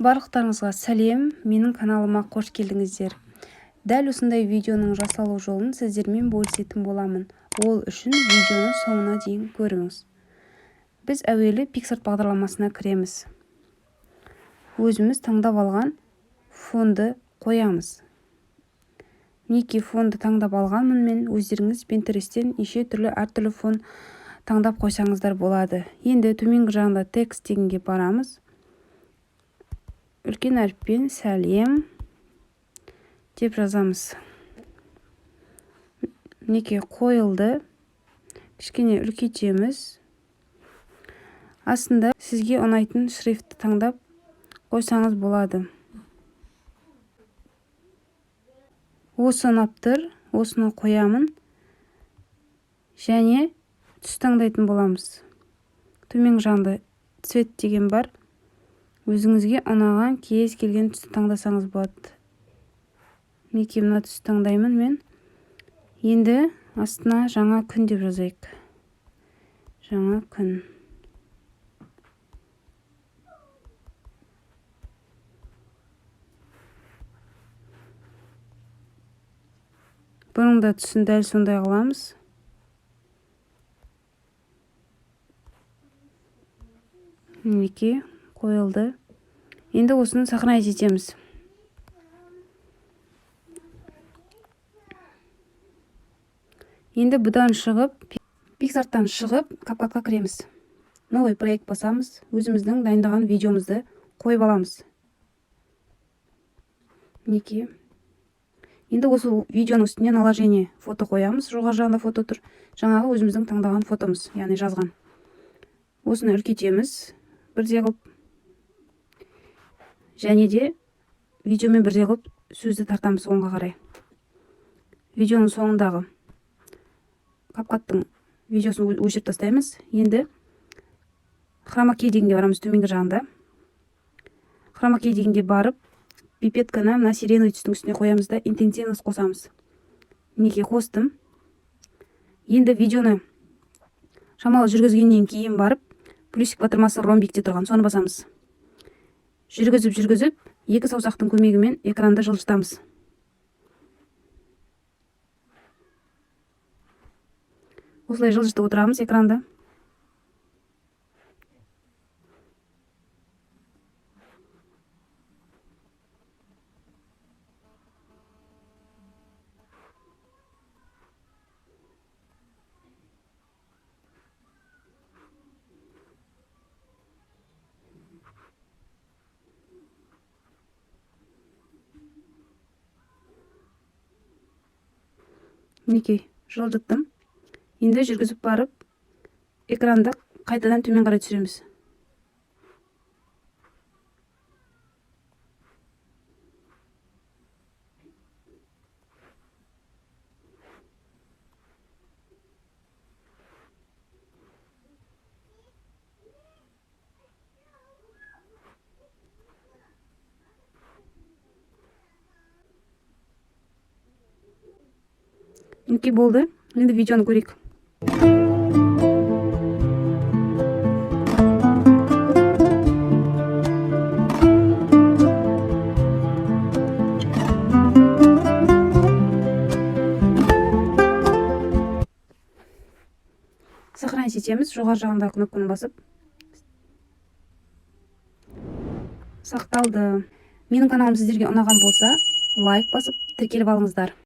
Барлықтарыңызға сәлем, менің каналыма қош келдіңіздер. Дәл осындай видеоның жасалу жолын сіздермен бөлісетін боламын. Ол үшін видеоны соңына дейін көріңіз. Біз әуелі PicsArt бағдарламасына кіреміз. Өзіміз таңдап алған фонды қоямыз. Мінекей фонды таңдап алғанмын мен. Өздеріңіз Pinterest'тен неше түрлі әртүрлі фон таңдап қойсаңыздар болады. Енді төменгі жағында текст дегенге барамыз. Үлкен әріппен сәлем деп жазамыз. Мінекей қойылды. Кішкене үлкейтеміз. Астында сізге ұнайтын шрифтті таңдап қойсаңыз болады. Осы ұнап тұр, осыны қоямын. Және түс таңдайтын боламыз. Төменгі жағында цвет деген бар. Өзіңізге ұнаған кез келген түсті таңдасаңыз болады. Мінекей мына түсті таңдаймын мен. Енді астына жаңа күн деп жазайық. Жаңа күн. Бұның да түсін дәл сондай қыламыз. Мінекей қойылды. Енді осыны сохранять етеміз. Енді бұдан шығып, PicsArt'тан шығып, CapCut'қа кіреміз. Новый проект басамыз. Өзіміздің дайындаған видеомызды қойып аламыз. Мінекей. Енді осы видеоның үстіне наложение фото қоямыз. Жоғары жағында фото тұр. Жаңағы өзіміздің таңдаған фотомыз, яғни жазған. Осыны үлкейтеміз. Бірдей қылып. Және де видеомен бірдей қылып сөзді тартамыз оңға қарай. Видеоның соңындағы CapCut'тың видеосын өшіріп тастаймыз. Енді Chroma Key дегенге барамыз төменгі жағында. Chroma Key дегенге барып, пипетканы мына сиреновый түстің үстіне қоямыз да интенсивность қосамыз. Мінекей қостым. Енді видеоны шамалы жүргізгеннен кейін барып, плюсик батырмасы ромбикте тұрған, соны басамыз. Жүргізіп, екі саусақтың көмегімен экранды жылжытамыз. Осылай жылжытып отырамыз экранды. Мінекей жылжыттым. Енді жүргізіп барып, экранды қайтадан төмен қарай түсіреміз. Мінекей болды. Енді видеоны көрейік. Сохранить етеміз. Жоғары жағында кнопканы басып. Сақталды. Менің каналым сіздерге ұнаған болса, лайк басып, тіркеліп алыңыздар.